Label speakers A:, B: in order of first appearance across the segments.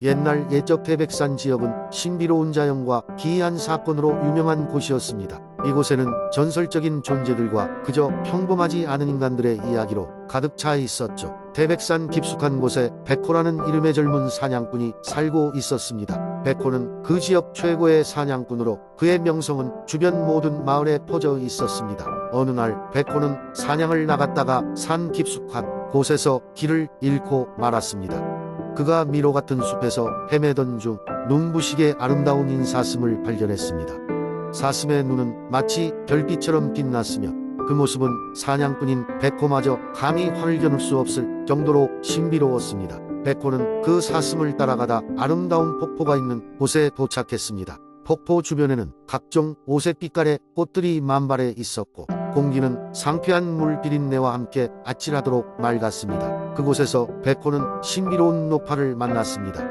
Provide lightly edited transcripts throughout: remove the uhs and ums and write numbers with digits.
A: 옛날 옛적 태백산 지역은 신비로운 자연과 기이한 사건으로 유명한 곳이었습니다. 이곳에는 전설적인 존재들과 그저 평범하지 않은 인간들의 이야기로 가득 차 있었죠. 태백산 깊숙한 곳에 백호라는 이름의 젊은 사냥꾼이 살고 있었습니다. 백호는 그 지역 최고의 사냥꾼으로 그의 명성은 주변 모든 마을에 퍼져 있었습니다. 어느 날 백호는 사냥을 나갔다가 산 깊숙한 곳에서 길을 잃고 말았습니다. 그가 미로 같은 숲에서 헤매던 중 눈부시게 아름다운 인사슴을 발견했습니다. 사슴의 눈은 마치 별빛처럼 빛났으며 그 모습은 사냥꾼인 백호마저 감히 화를 겨눌 수 없을 정도로 신비로웠습니다. 백호는 그 사슴을 따라가다 아름다운 폭포가 있는 곳에 도착했습니다. 폭포 주변에는 각종 오색 빛깔의 꽃들이 만발해 있었고 공기는 상쾌한 물 비린내와 함께 아찔하도록 맑았습니다. 그곳에서 백호는 신비로운 노파를 만났습니다.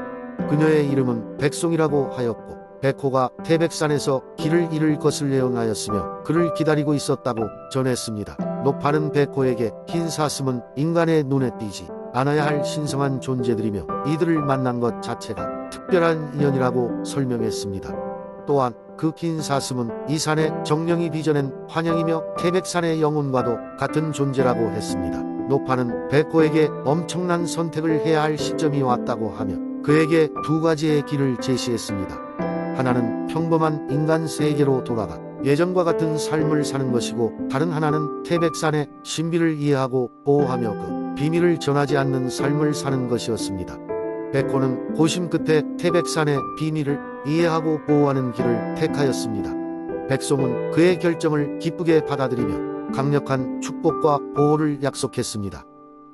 A: 그녀의 이름은 백송이라고 하였고 백호가 태백산에서 길을 잃을 것을 예언하였으며 그를 기다리고 있었다고 전했습니다. 노파는 백호에게 흰 사슴은 인간의 눈에 띄지 않아야 할 신성한 존재들이며 이들을 만난 것 자체가 특별한 인연이라고 설명했습니다. 또한 그 긴 사슴은 이 산의 정령이 빚어낸 환영이며 태백산의 영혼과도 같은 존재라고 했습니다. 노파는 백호에게 엄청난 선택을 해야 할 시점이 왔다고 하며 그에게 두 가지의 길을 제시했습니다. 하나는 평범한 인간 세계로 돌아가 예전과 같은 삶을 사는 것이고 다른 하나는 태백산의 신비를 이해하고 보호하며 그 비밀을 전하지 않는 삶을 사는 것이었습니다. 백호는 고심 끝에 태백산의 비밀을 이해하고 보호하는 길을 택하였습니다. 백송은 그의 결정을 기쁘게 받아들이며 강력한 축복과 보호를 약속했습니다.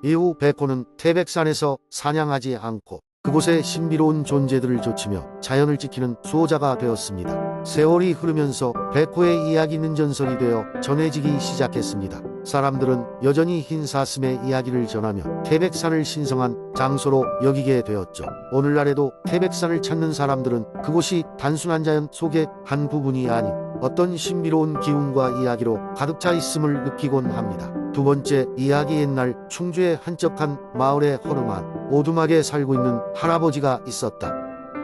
A: 이후 백호는 태백산에서 사냥하지 않고 그곳의 신비로운 존재들을 좇으며 자연을 지키는 수호자가 되었습니다. 세월이 흐르면서 백호의 이야기는 전설이 되어 전해지기 시작했습니다. 사람들은 여전히 흰 사슴의 이야기를 전하며 태백산을 신성한 장소로 여기게 되었죠. 오늘날에도 태백산을 찾는 사람들은 그곳이 단순한 자연 속의 한 부분이 아닌 어떤 신비로운 기운과 이야기로 가득 차 있음을 느끼곤 합니다. 두 번째 이야기. 옛날 충주의 한적한 마을에 허름한 오두막에 살고 있는 할아버지가 있었다.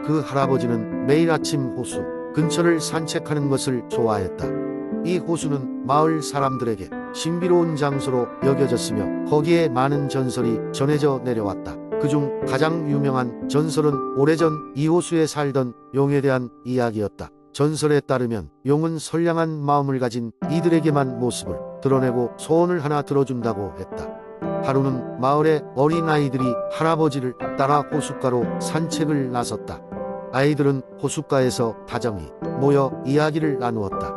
A: 그 할아버지는 매일 아침 호수 근처를 산책하는 것을 좋아했다. 이 호수는 마을 사람들에게 신비로운 장소로 여겨졌으며 거기에 많은 전설이 전해져 내려왔다. 그중 가장 유명한 전설은 오래전 이 호수에 살던 용에 대한 이야기였다. 전설에 따르면 용은 선량한 마음을 가진 이들에게만 모습을 드러내고 소원을 하나 들어준다고 했다. 하루는 마을의 어린아이들이 할아버지를 따라 호숫가로 산책을 나섰다. 아이들은 호숫가에서 다정히 모여 이야기를 나누었다.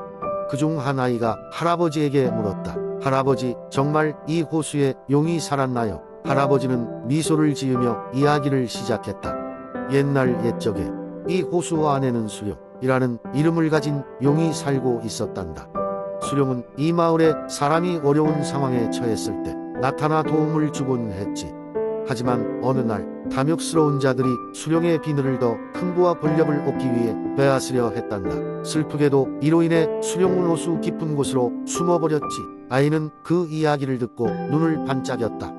A: 그중 한 아이가 할아버지에게 물었다. 할아버지, 정말 이 호수에 용이 살았나요? 할아버지는 미소를 지으며 이야기를 시작했다. 옛날 옛적에 이 호수 안에는 수룡이라는 이름을 가진 용이 살고 있었단다. 수룡은 이 마을에 사람이 어려운 상황에 처했을 때 나타나 도움을 주곤 했지. 하지만 어느 날 탐욕스러운 자들이 수룡의 비늘을 더 큰 부와 권력을 얻기 위해 빼앗으려 했단다. 슬프게도 이로 인해 수룡은 호수 깊은 곳으로 숨어버렸지. 아이는 그 이야기를 듣고 눈을 반짝였다.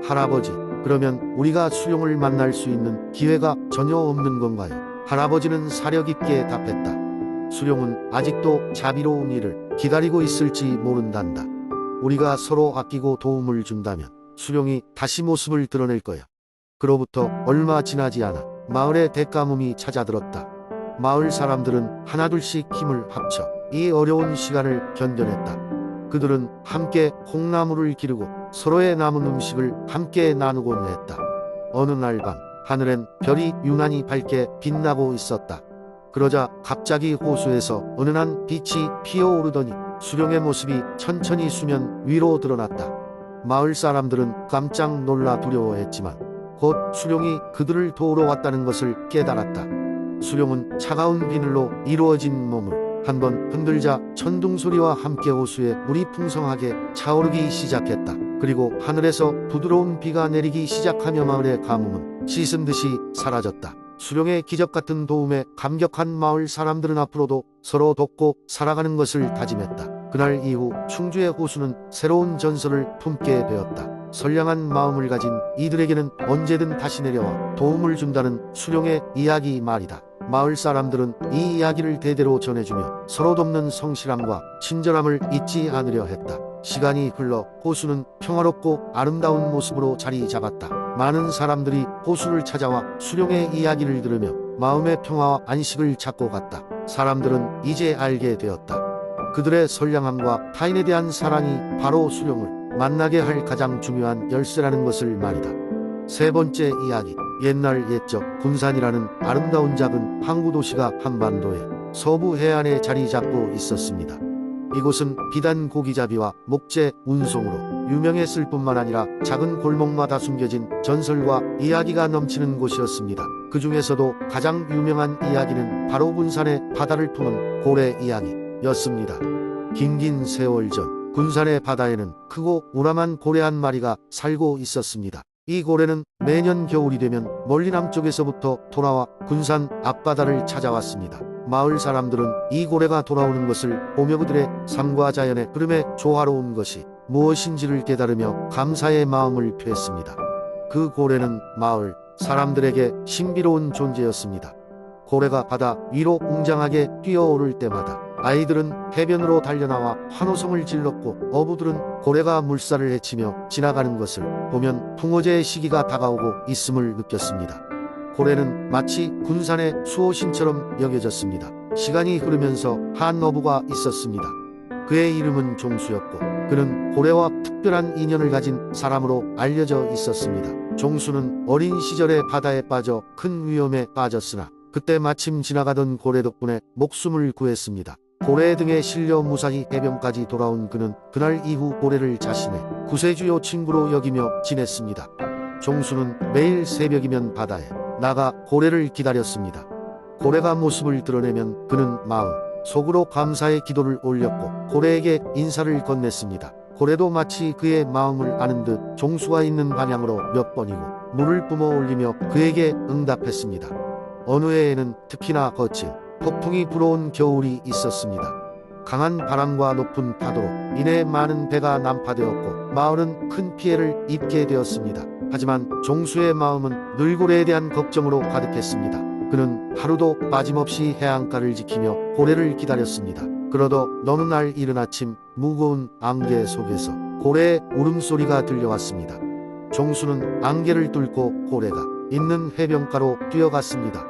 A: 할아버지, 그러면 우리가 수룡을 만날 수 있는 기회가 전혀 없는 건가요? 할아버지는 사려 깊게 답했다. 수룡은 아직도 자비로운 이를 기다리고 있을지 모른단다. 우리가 서로 아끼고 도움을 준다면 수룡이 다시 모습을 드러낼 거야. 그로부터 얼마 지나지 않아 마을에 대가뭄이 찾아들었다. 마을 사람들은 하나둘씩 힘을 합쳐 이 어려운 시간을 견뎌냈다. 그들은 함께 콩나물을 기르고 서로의 남은 음식을 함께 나누곤 했다. 어느 날 밤 하늘엔 별이 유난히 밝게 빛나고 있었다. 그러자 갑자기 호수에서 은은한 빛이 피어오르더니 수룡의 모습이 천천히 수면 위로 드러났다. 마을 사람들은 깜짝 놀라 두려워했지만 곧 수룡이 그들을 도우러 왔다는 것을 깨달았다. 수룡은 차가운 비늘로 이루어진 몸을 한번 흔들자 천둥 소리와 함께 호수에 물이 풍성하게 차오르기 시작했다. 그리고 하늘에서 부드러운 비가 내리기 시작하며 마을의 가뭄은 씻은 듯이 사라졌다. 수룡의 기적 같은 도움에 감격한 마을 사람들은 앞으로도 서로 돕고 살아가는 것을 다짐했다. 그날 이후 충주의 호수는 새로운 전설을 품게 되었다. 선량한 마음을 가진 이들에게는 언제든 다시 내려와 도움을 준다는 수령의 이야기 말이다. 마을 사람들은 이 이야기를 대대로 전해주며 서로 돕는 성실함과 친절함을 잊지 않으려 했다. 시간이 흘러 호수는 평화롭고 아름다운 모습으로 자리 잡았다. 많은 사람들이 호수를 찾아와 수령의 이야기를 들으며 마음의 평화와 안식을 찾고 갔다. 사람들은 이제 알게 되었다. 그들의 선량함과 타인에 대한 사랑이 바로 수령을 만나게 할 가장 중요한 열쇠라는 것을 말이다. 세 번째 이야기. 옛날 옛적 군산이라는 아름다운 작은 항구 도시가 한반도의 서부 해안에 자리 잡고 있었습니다. 이곳은 비단 고기잡이와 목재 운송으로 유명했을 뿐만 아니라 작은 골목마다 숨겨진 전설과 이야기가 넘치는 곳이었습니다. 그 중에서도 가장 유명한 이야기는 바로 군산의 바다를 품은 고래 이야기였습니다. 긴긴 세월 전 군산의 바다에는 크고 우람한 고래 한 마리가 살고 있었습니다. 이 고래는 매년 겨울이 되면 멀리 남쪽에서부터 돌아와 군산 앞바다를 찾아왔습니다. 마을 사람들은 이 고래가 돌아오는 것을 보며 그들의 삶과 자연의 흐름에 조화로운 것이 무엇인지를 깨달으며 감사의 마음을 표했습니다. 그 고래는 마을 사람들에게 신비로운 존재였습니다. 고래가 바다 위로 웅장하게 뛰어오를 때마다 아이들은 해변으로 달려나와 환호성을 질렀고 어부들은 고래가 물살을 헤치며 지나가는 것을 보면 풍어제의 시기가 다가오고 있음을 느꼈습니다. 고래는 마치 군산의 수호신처럼 여겨졌습니다. 시간이 흐르면서 한 어부가 있었습니다. 그의 이름은 종수였고 그는 고래와 특별한 인연을 가진 사람으로 알려져 있었습니다. 종수는 어린 시절에 바다에 빠져 큰 위험에 빠졌으나 그때 마침 지나가던 고래 덕분에 목숨을 구했습니다. 고래 등에 실려 무사히 해변까지 돌아온 그는 그날 이후 고래를 자신의 구세주요 친구로 여기며 지냈습니다. 종수는 매일 새벽이면 바다에 나가 고래를 기다렸습니다. 고래가 모습을 드러내면 그는 마음 속으로 감사의 기도를 올렸고 고래에게 인사를 건넸습니다. 고래도 마치 그의 마음을 아는 듯 종수가 있는 방향으로 몇 번이고 물을 뿜어 올리며 그에게 응답했습니다. 어느 해에는 특히나 거친 폭풍이 불어온 겨울이 있었습니다. 강한 바람과 높은 파도로 인해 많은 배가 난파되었고 마을은 큰 피해를 입게 되었습니다. 하지만 종수의 마음은 늘 고래에 대한 걱정으로 가득했습니다. 그는 하루도 빠짐없이 해안가를 지키며 고래를 기다렸습니다. 그러던 어느 날 이른 아침 무거운 안개 속에서 고래의 울음소리가 들려왔습니다. 종수는 안개를 뚫고 고래가 있는 해변가로 뛰어갔습니다.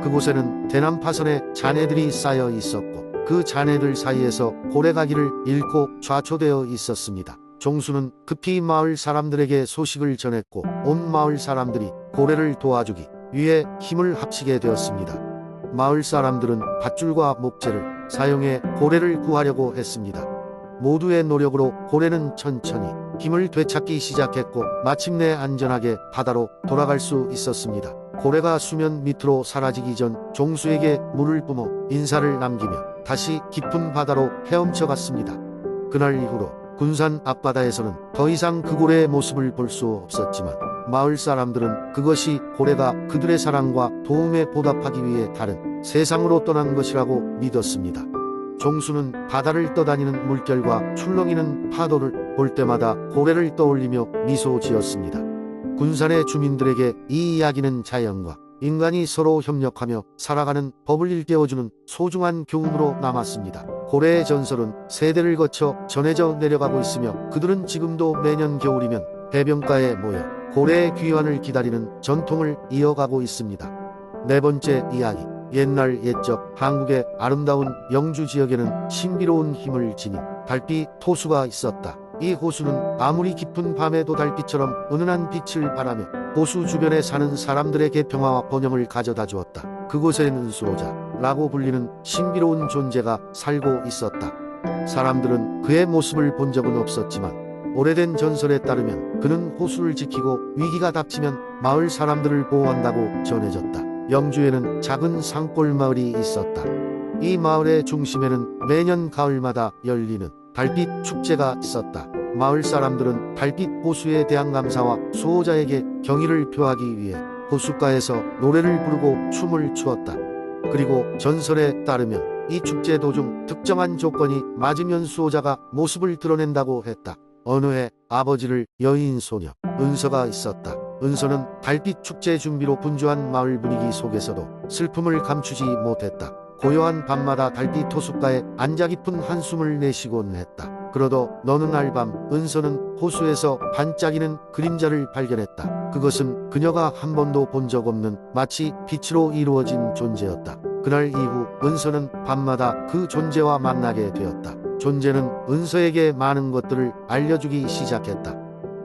A: 그곳에는 대남파선에 잔해들이 쌓여 있었고 그 잔해들 사이에서 고래가 길을 잃고 좌초되어 있었습니다. 종수는 급히 마을 사람들에게 소식을 전했고 온 마을 사람들이 고래를 도와주기 위해 힘을 합치게 되었습니다. 마을 사람들은 밧줄과 목재를 사용해 고래를 구하려고 했습니다. 모두의 노력으로 고래는 천천히 힘을 되찾기 시작했고 마침내 안전하게 바다로 돌아갈 수 있었습니다. 고래가 수면 밑으로 사라지기 전 종수에게 물을 뿜어 인사를 남기며 다시 깊은 바다로 헤엄쳐 갔습니다. 그날 이후로 군산 앞바다에서는 더 이상 그 고래의 모습을 볼 수 없었지만 마을 사람들은 그것이 고래가 그들의 사랑과 도움에 보답하기 위해 다른 세상으로 떠난 것이라고 믿었습니다. 종수는 바다를 떠다니는 물결과 출렁이는 파도를 볼 때마다 고래를 떠올리며 미소 지었습니다. 군산의 주민들에게 이 이야기는 자연과 인간이 서로 협력하며 살아가는 법을 일깨워주는 소중한 교훈으로 남았습니다. 고래의 전설은 세대를 거쳐 전해져 내려가고 있으며 그들은 지금도 매년 겨울이면 해변가에 모여 고래의 귀환을 기다리는 전통을 이어가고 있습니다. 네 번째 이야기. 옛날 옛적 한국의 아름다운 영주 지역에는 신비로운 힘을 지닌 달빛 호수가 있었다. 이 호수는 아무리 깊은 밤에도 달빛처럼 은은한 빛을 발하며 호수 주변에 사는 사람들에게 평화와 번영을 가져다 주었다. 그곳에는 수호자라고 불리는 신비로운 존재가 살고 있었다. 사람들은 그의 모습을 본 적은 없었지만 오래된 전설에 따르면 그는 호수를 지키고 위기가 닥치면 마을 사람들을 보호한다고 전해졌다. 영주에는 작은 산골 마을이 있었다. 이 마을의 중심에는 매년 가을마다 열리는 달빛 축제가 있었다. 마을 사람들은 달빛 호수에 대한 감사와 수호자에게 경의를 표하기 위해 호숫가에서 노래를 부르고 춤을 추었다. 그리고 전설에 따르면 이 축제 도중 특정한 조건이 맞으면 수호자가 모습을 드러낸다고 했다. 어느 해 아버지를 여인 소녀 은서가 있었다. 은서는 달빛 축제 준비로 분주한 마을 분위기 속에서도 슬픔을 감추지 못했다. 고요한 밤마다 달빛 호숫가에 앉아 깊은 한숨을 내쉬곤 했다. 그러도 어느 날 밤 은서는 호수에서 반짝이는 그림자를 발견했다. 그것은 그녀가 한 번도 본 적 없는 마치 빛으로 이루어진 존재였다. 그날 이후 은서는 밤마다 그 존재와 만나게 되었다. 존재는 은서에게 많은 것들을 알려주기 시작했다.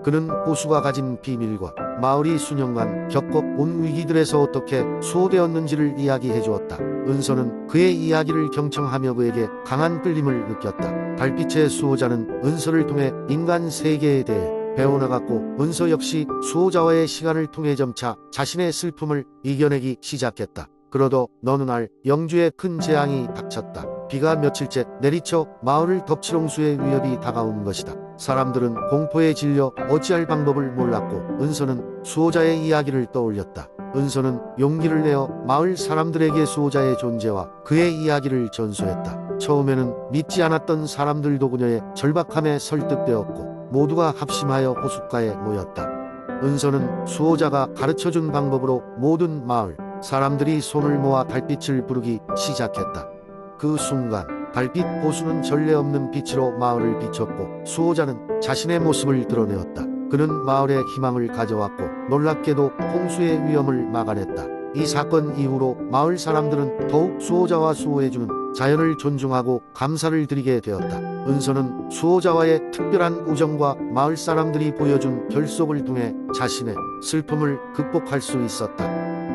A: 그는 호수가 가진 비밀과 마을이 수년간 겪어온 위기들에서 어떻게 수호되었는지를 이야기해 주었다. 은서는 그의 이야기를 경청하며 그에게 강한 끌림을 느꼈다. 달빛의 수호자는 은서를 통해 인간 세계에 대해 배워나갔고 은서 역시 수호자와의 시간을 통해 점차 자신의 슬픔을 이겨내기 시작했다. 그러도 어느 날 영주에 큰 재앙이 닥쳤다. 비가 며칠째 내리쳐 마을을 덮칠 홍수의 위협이 다가온 것이다. 사람들은 공포에 질려 어찌할 방법을 몰랐고 은서는 수호자의 이야기를 떠올렸다. 은서는 용기를 내어 마을 사람들에게 수호자의 존재와 그의 이야기를 전수했다. 처음에는 믿지 않았던 사람들도 그녀의 절박함에 설득되었고 모두가 합심하여 호숫가에 모였다. 은서는 수호자가 가르쳐준 방법으로 모든 마을 사람들이 손을 모아 달빛을 부르기 시작했다. 그 순간 달빛 호수는 전례 없는 빛으로 마을을 비췄고 수호자는 자신의 모습을 드러내었다. 그는 마을에 희망을 가져왔고 놀랍게도 홍수의 위험을 막아냈다. 이 사건 이후로 마을 사람들은 더욱 수호자와 수호해주는 자연을 존중하고 감사를 드리게 되었다. 은서는 수호자와의 특별한 우정과 마을 사람들이 보여준 결속을 통해 자신의 슬픔을 극복할 수 있었다.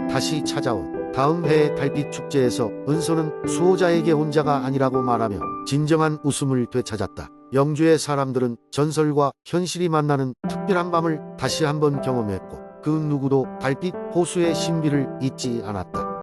A: 다시 찾아온 다음 해의 달빛 축제에서 은서는 수호자에게 혼자가 아니라고 말하며 진정한 웃음을 되찾았다. 영주의 사람들은 전설과 현실이 만나는 특별한 밤을 다시 한번 경험했고 그 누구도 달빛 호수의 신비를 잊지 않았다.